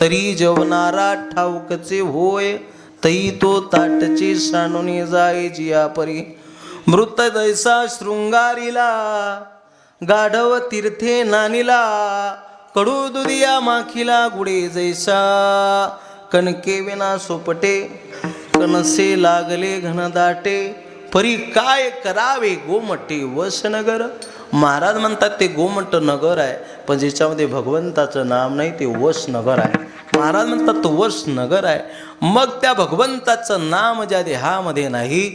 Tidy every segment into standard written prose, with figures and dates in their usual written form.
तरी जेवणारा ठाऊकचे होय, तई तो ताटची सांडून जाय जिया परी. मृत जैसा शृंगारीला, गाढव तीर्थे नानीला, कडू दुधिया माखीला गुडे जैसा. कणके विना सोपटे, कणसे लागले घनदाटे, परी काय करावे गोमटे वसनगर. महाराज म्हणतात ते गोमट नगर आहे, पण ज्याच्यामध्ये भगवंताचं नाम नाही ते वस नगर आहे. महाराज म्हणतात तो वस नगर आहे. मग त्या भगवंताचं नाम ज्या देहामध्ये नाही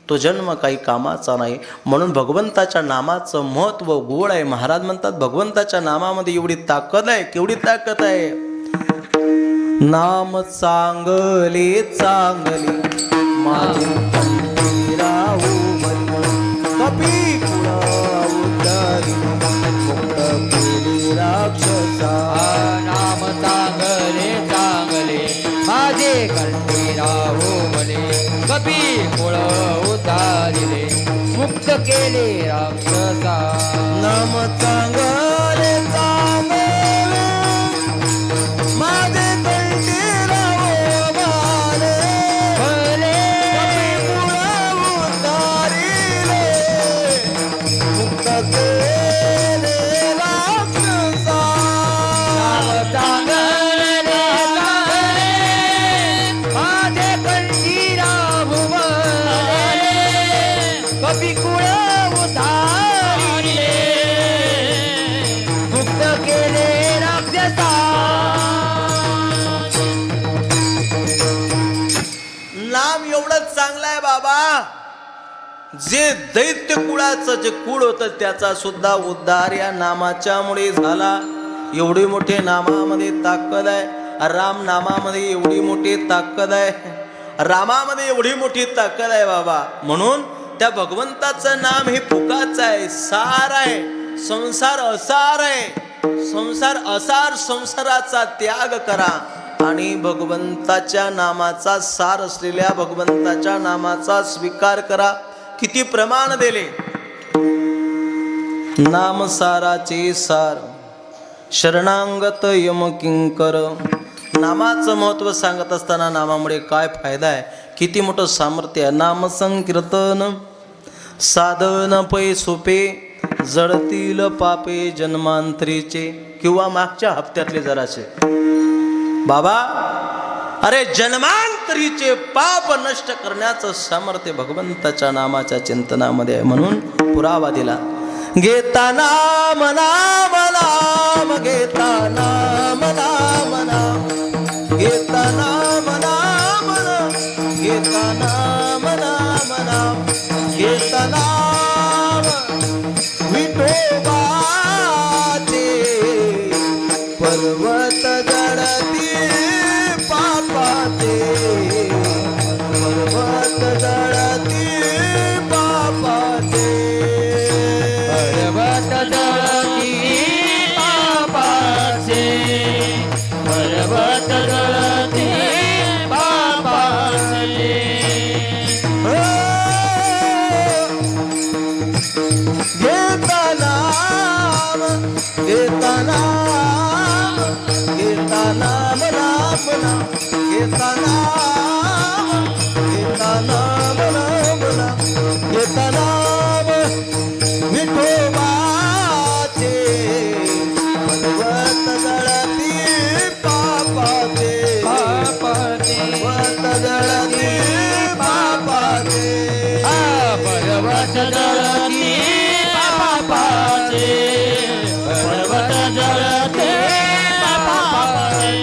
तो जन्म काही कामाचा नाही. म्हणून भगवंताच्या नामाचं महत्व गोड आहे. महाराज म्हणतात भगवंताच्या नामामध्ये एवढी ताकद आहे. केवढी ताकद आहे. नाम चांगले चांगले माझे राहू कपी उदारी मुक्त केले राक्षसा. नाम चांगले चांगले माझे कंठी राहो म्हणे, कपी कुळ उतारिले मुक्त केले राक्षसा. नाम चांगले चांगले माझे कंठी राहो म्हणे, भले कपी कुळ उतारिले मुक्त केले राक्षसा. नाम चांगले चांगले माझे कंठी राहो म्हणे, कपी कुळ उतारिले मुक्त केले राक्षसा. नाम एवढंच चांगलं आहे बाबा, जे दैत्य कुळाचं जे कुळ होतं त्याचा सुद्धा उद्धार या नामाच्या मुळे झाला. एवढी मोठी नामामध्ये ताकद आहे. राम नामामध्ये एवढी मोठी ताकद आहे. रामामध्ये एवढी मोठी ताकद आहे बाबा. म्हणून त्या भगवंताचं नाम हे फुकाचं आहे, सार आहे. संसार असार आहे. संसार असार, संसाराचा त्याग करा आणि भगवंताच्या नामाचा सार असलेल्या भगवंताच्या नामाचा स्वीकार करा. किती प्रमाण दिले. नाम साराचे सार शरणांगत यम किंकर. नामाचं महत्व सांगत असताना नामामुळे काय फायदा आहे, किती मोठं सामर्थ्य आहे. नाम संकीर्तन साधन पै सोपे, जळतील पापे जन्मांतरीचे. किंवा मागच्या हप्त्यातले जरासे बाबा, अरे जन्मांतरीचे पाप नष्ट करण्याचं सामर्थ्य भगवंताच्या नामाच्या चिंतनामध्ये आहे. म्हणून पुरावा दिला. घेता नाम नाम नाम, घेता नाम नाम नाम, घेता नाम नाम नाम, घेता नाम नाम नाम, घेता नाम विठोबाचे पर्वत जळती पापाचे, पर्वत जळती पापाचे. पर्वत जळती पापाचे, पर्वत जळती पापाचे. घेता नाम, घेता नाम, घेता नाम नाम नाम, घेता नाम, घेता नाम नाम नाम, घेता नाम विठोबाचे पर्वत जळती पापाचे, पापाचे, पर्वत जळती पापाचे. पर्वत जळती पापाचे, पर्वत जळते पापाचे.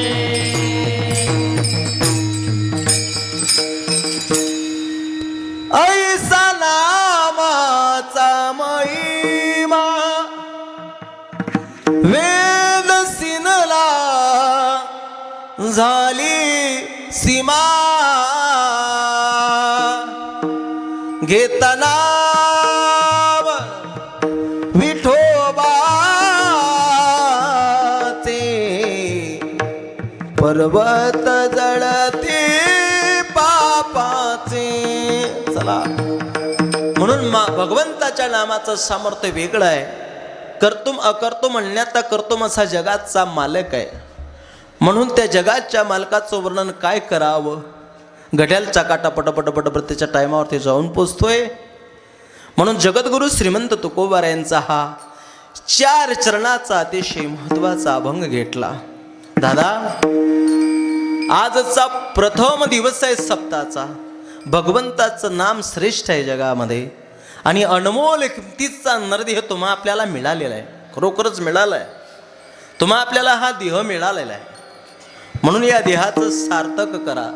ऐसा नामाचा महिमा वेद सिनला झाली सीमा. घेता नाम विठोबाचे पर्वत जळते पापाचे. चला, म्हणून भगवंताच्या नामाचं सामर्थ्य वेगळं आहे. कर्तुम अकर्तुम म्हणण्याचा कर्तुम असा जगाचा मालक आहे. म्हणून त्या जगाच्या मालकाचं वर्णन काय करावं. घड्याळ चाकाटा पटपट त्याच्या टायमावरती जाऊन पोचतोय. म्हणून जगद्गुरु श्रीमंत तुकोबारायांचा हा 4 चरणाचा अतिशय महत्वाचा अभंग घेतला. दादा, आजचा प्रथम दिवस आहे सप्ताहाचा. भगवंताचं नाम श्रेष्ठ आहे जगामध्ये आणि अनमोल किमतीचा नरदेह तुम्हा आपल्याला मिळालेला आहे. खरोखरच मिळाला आहे. तुम्हा आपल्याला हा देह मिळालेला आहे. म्हणून या देहाचं सार्थक करा.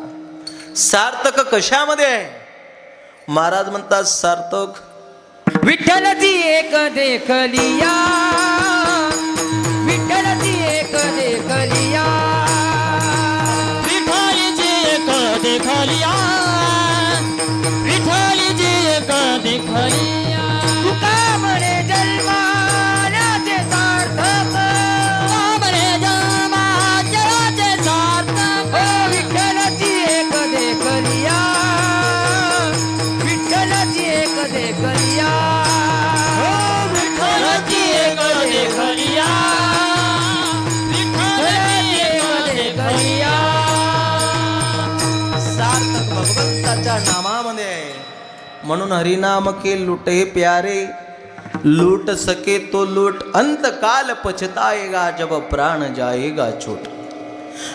सार्थक कशामध्ये आहे? महाराज म्हणतात सार्थक विठ्ठलची एक देखलिया, विठ्ठलची एक देखलिया, विठ्ठलची एक देखलिया, विठ्ठलची एक देखलिया. तुका म्हणे जन्माचे सार्थक, म्हणे जन्माचे सार्थक. विठ्ठलची एक देखलिया, विठ्ठलची एक देखलिया, विठ्ठलची एक देखलिया, विठ्ठलची एक देखलिया. सार्थक भगवंताच्या नामामध्ये आहे. म्हणून हरिनाम के लुटे प्यारे, लूट सके तो लूट, अंत काल पछताएगा जब प्राण जाएगा छूट.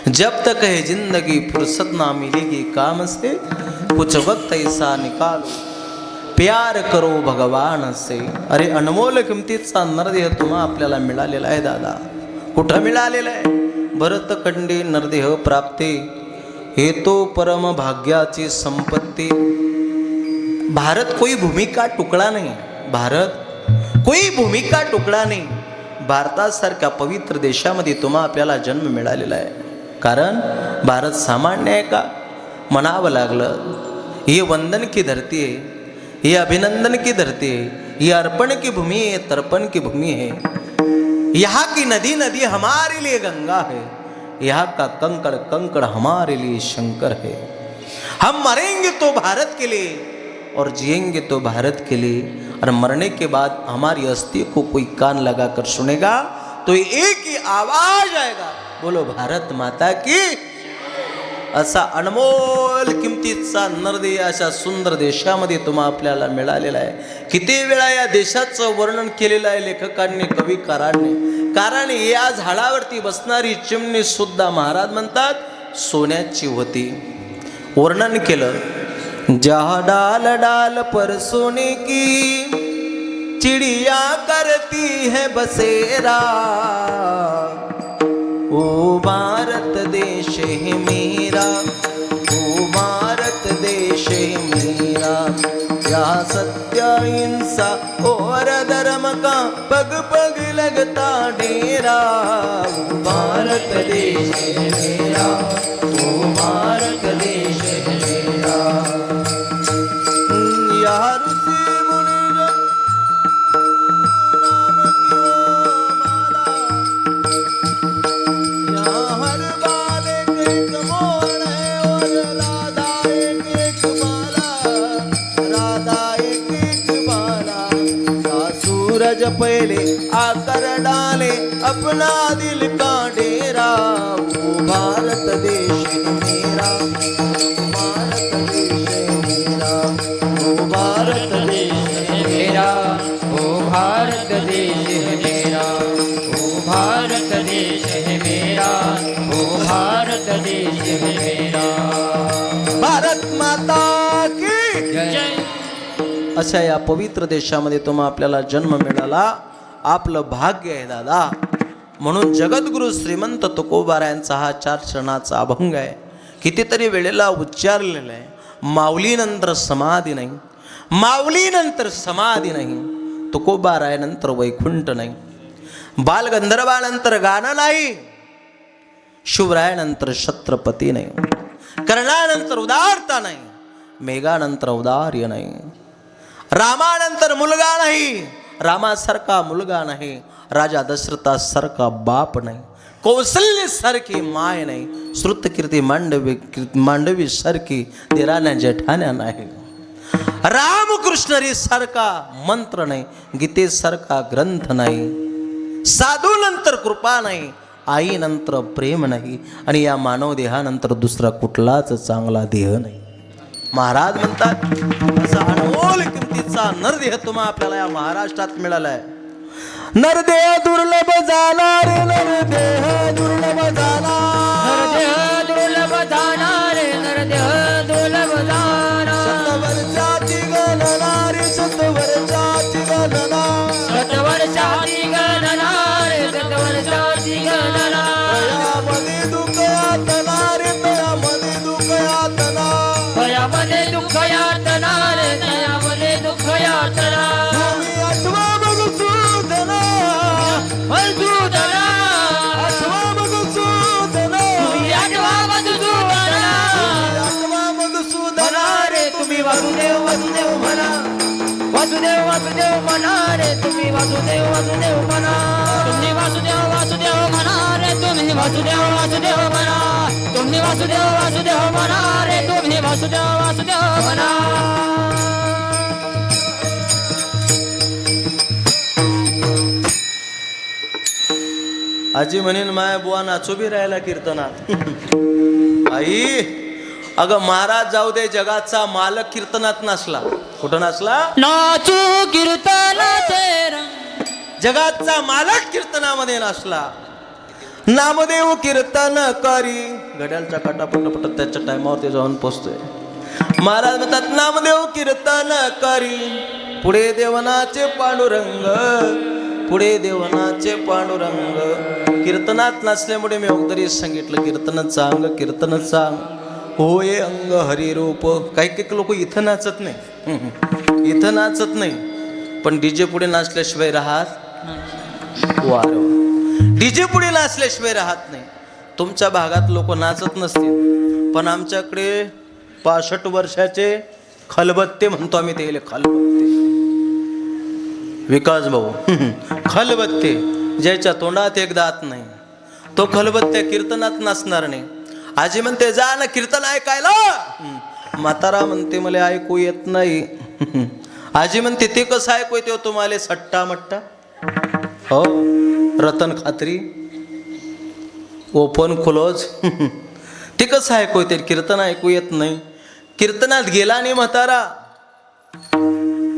जब तक है जिंदगी फुर्सत ना मिलेगी काम से, कुछ वक्त ऐसा निकालो प्यार करो भगवान से. अरे अनमोल किमतीचा नरदेह तुम्हा आपल्याला मिळालेला आहे दादा. कुठं मिळालेला आहे? भरतखंडी नरदेह प्राप्ती हे तो परम भाग्याची संपत्ती. भारत कोई भूमि का टुकड़ा नहीं. भारत कोई भूमि का टुकड़ा नहीं. भारतासारख्या पवित्र देशामध्ये तुम्हा आपल्याला जन्म मिळालेला आहे. कारण भारत सामान्य आहे का? म्हणावं लागलं. ये वंदन की धरती है, ये अभिनंदन की धरती है, ये अर्पण की भूमि है, तर्पण की भूमि है. यहाँ की नदी नदी हमारे लिए गंगा है, यहाँ का कंकड़ कंकड़ हमारे लिए शंकर है. हम मरेंगे तो भारत के लिए और जिएंगे तो भारत के लिए. और मरने के बाद हमारी अस्थि को कोई कान लगाकर सुनेगा तो एक ही आवाज आएगा, बोलो भारत माता की. असा अनमोल किमतीचा नरदेह अशा सुंदर देशामध्ये तुम्हा आपल्याला मिळालेला आहे. किती वेळा या देशाचं वर्णन केलेलं आहे लेखकांनी, कविकारांनी. कारण या झाडावरती बसणारी चिमणी सुद्धा महाराज म्हणतात सोन्याची होती. वर्णन केलं. जहाँ डाल डाल पर सोने की चिड़िया करती है बसेरा, ओ भारत देश है मेरा, ओ भारत देश है मेरा. यहाँ सत्य हिंसा और धर्म का पग पग लगता डेरा. ओ भारत देश है मेरा, ओ भारत देश है मेरा. यहाँ ऋषि मुनिजन नाम की ओ माला, यहाँ हर बाल एक मोर है और राधा एक माला, राधा एक माला. सूरज पहले आकर डाले अपना दिल का डेरा. वो भारत देश है मेरा, भारत देश है मेरा, वो भारत देश है मेरा, ओ भारत देश है मेरा, ओ भारत देश है मेरा, ओ भारत देश है मेरा. भारत माता की. जय. अशा या पवित्र देशामध्ये तुम्हा आपल्याला जन्म मिळाला. आपलं भाग्य आहे दादा. म्हणून जगद्गुरु श्रीमंत तुकोबारायांचा हा 4 चरणाचा अभंग आहे. कितीतरी वेळेला उच्चारलेला आहे. माऊलीनंतर समाधी नाही, माऊलीनंतर समाधी नाही, तुकोबारायानंतर वैकुंठ नाही, बालगंधर्वानंतर गाणं नाही, शिवरायानंतर छत्रपती नाही, कर्णानंतर उदारता नाही, मेघानंतर औदार्य नाही, रामानंतर मुलगा नाही, रामासारखा मुलगा नाही, राजा दशरथासारखा बाप नाही, कौशल्यसारखी माय नाही, श्रुतकीर्ती मांडवी सारखी देराण्या जेठाण्या नाही, रामकृष्णरी सारखा मंत्र नाही, गीतेसारखा ग्रंथ नाही, साधूनंतर कृपा नाही, आई नंतर प्रेम नाही आणि या मानव देहानंतर दुसरा कुठलाच चांगला देह नाही. महाराज म्हणतात असा अनमोल किमतीचा नरदेह तुम्हा आपल्याला या महाराष्ट्रात मिळालाय. नरदेह दुर्लभ झाला रे, नरदेह दुर्लभ झाला, नरदेह दुर्लभ झाला रे, नरदेह दुर्लभ झाला. शतवर्षाची गणना रे, शतवर्षाची गणना, शतवर्षाची गणना रे, शतवर्षाची गणना. तयामध्ये दुःख यातना रे, तयामध्ये दुःख यातना, तयामध्ये दुःख यातना रे, तयामध्ये दुःख यातना. तुम्ही आठवा मधुसूदना, मधुसूदना, आठवा मधुसूदना, तुम्ही आठवा मधुसूदना. आठवा मधुसूदना म्हणा रे तुम्ही वासुदेव वासुदेव म्हणा, वासुदेव वासुदेव म्हणा रे, तुम्ही वासुदेव वासुदेव म्हणा, तुम्ही वासुदेव वासुदेव म्हणा रे, तुम्ही वासुदेव वासुदेव म्हणा, तुम्ही वासुदेव वासुदेव म्हणा रे, तुम्ही वासुदेव वासुदेव म्हणा. आजी म्हणेन माय बुवा नाचू बी राहिला कीर्तनात. आई अगं महाराज जाऊ दे, जगाचा मालक कीर्तनात नाचला. कुठं नाचला? नाचू कीर्तनाचे रंग, जगाचा मालक कीर्तनामध्ये नाचला. नामदेव कीर्तन करी, घड्याळच्या काटा पटपट त्याच्या टायमावरती जाऊन पोचतोय. महाराज म्हणतात नामदेव कीर्तन करी, पुढे देवनाचे पांडुरंग, पुढे देवनाचे पांडुरंग. कीर्तनात नाचल्यामुळे मी अगोदरी सांगितलं कीर्तनाचं अंग, कीर्तनाचं अंग होय अंग हरिरूप. काही काही लोक इथं नाचत नाही, इथं नाचत नाही, पण डीजे पुढे नाचल्याशिवाय राहत वार, डीजे पुढे नाचल्याशिवाय राहत नाही. तुमच्या भागात लोक नाचत नसतील, पण आमच्याकडे 65 वर्षाचे खलबत्ते म्हणतो आम्ही, ते खलबत्ते. विकास भाऊ खलबत्ते, ज्याच्या तोंडात एक दात नाही तो खलबत्त्या कीर्तनात नाचणार नाही. आजी म्हणते जा ना कीर्तन ऐकायला, म्हातारा म्हणते मला ऐकू येत नाही. आजी म्हणते ते कसं ऐकू येते तुम्हाला, सट्टा मट्टा हो, रतन खात्री, ओपन क्लोज. ते कसं ऐकू येते, कीर्तन ऐकू येत नाही. कीर्तनात गेला नाही म्हातारा,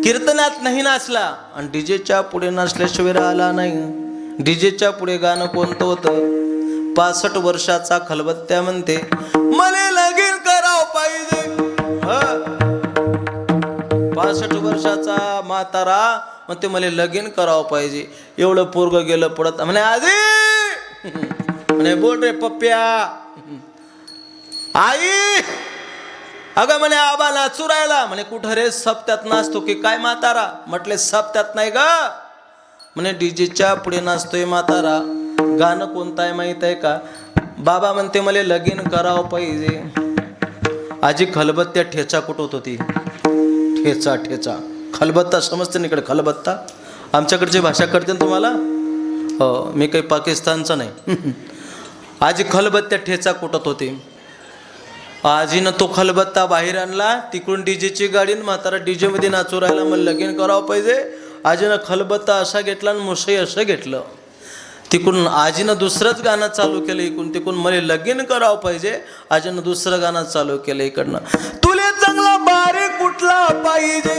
कीर्तनात नाही नाचला आणि डीजेच्या पुढे नाचल्याशिवाय राहिला नाही. डीजेच्या पुढे गाणं कोणतं होतं? 65 वर्षाचा खलबत्त्या म्हणते मले लगीन करावं पाहिजे. 65 वर्षाचा म्हातारा म्हणते मला लगीन करावं पाहिजे. एवढं पोरग गेलं पडत म्हणे आजी, म्हणे बोल रे पप्प्या. आई अगं म्हणे आबा नाचू राहिला. म्हणे कुठं रे, सप्त्यात नाचतो की काय म्हातारा? म्हटले सप्त्यात नाही ग, म्हणे डीजेच्या पुढे नाचतोय म्हातारा. गाणं कोणतं आहे माहित आहे का? बाबा म्हणते मला लगीन करावं पाहिजे. आजी खलबत्त्या ठेचा कुठवत होती, ठेचा ठेचा. खलबत्ता समजते ना इकडे, खलबत्ता आमच्याकडची भाषा कळते ना तुम्हाला? हो, मी काही पाकिस्तानचा नाही. आजी खलबत्त्या ठेचा कुटत होती. आजीनं तो खलबत्ता बाहेर आणला, तिकडून डीजेची गाडी, म्हातारा डीजे मध्ये नाचू राहिला, मला लगीन करावं पाहिजे. आजीनं खलबत्ता असा घेतला आणि मुसई असं घेतलं. तिकडून आजीनं दुसरंच गाणं चालू केलं, इकडून तिकडून मला लगीन करावं पाहिजे. आजीनं दुसरं गाणं चालू केलं इकडनं, तुले चांगला बारीक कुठला पाहिजे,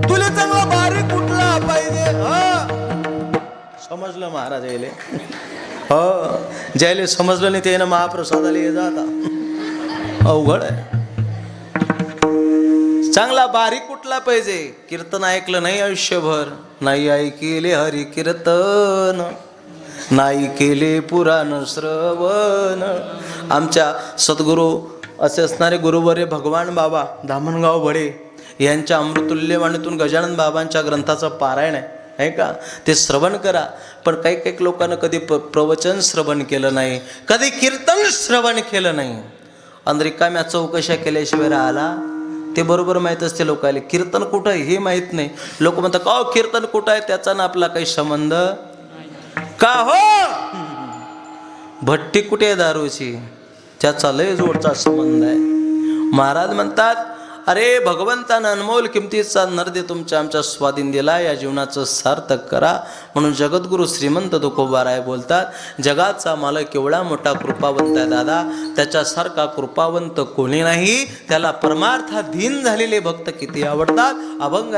तुले चांगला बारीक कुठला पाहिजे. समजलं महाराज यायले? हो, ज्याला समजलं नाही त्यानं महाप्रसादाला ये जाता, अवघड आहे. चांगला बारीक कुठला पाहिजे? कीर्तन ऐकलं नाही आयुष्यभर, नाही ऐकले हरी कीर्तन, नाही केले पुराण श्रवण. आमच्या सद्गुरू असे असणारे गुरुवर्य भगवान बाबा धामणगाव भडे यांच्या अमृतुल्यवाणीतून गजानन बाबांच्या ग्रंथाचं पारायण आहे का, ते श्रवण करा. पण काही काही लोकांना कधी प्रवचन श्रवण केलं नाही, कधी कीर्तन श्रवण केलं नाही, आणि रिकाम्या चौकशा केल्याशिवाय राहिला. ते बरोबर माहीत असते लोकांना कीर्तन कुठं आहे हे माहीत नाही. लोक म्हणतात का कीर्तन कुठं आहे, त्याचा ना आपला काही संबंध का हो. भट्टी कुठे आहे दारूची, त्याचा लय जोडचा संबंध आहे. महाराज म्हणतात अरे भगवंतानं अनमोल किमतीचा नरदे तुमच्या आमच्या स्वाधीन दिला, या जीवनाचं सार्थक करा. म्हणून जगद्गुरु श्रीमंत तुकोबाराय बोलतात, जगाचा मालक केवढा मोठा कृपावंत आहे दादा, त्याच्यासारखा कृपावंत कोणी नाही. त्याला परमार्थाधीन झालेले भक्त किती आवडतात. अभंगा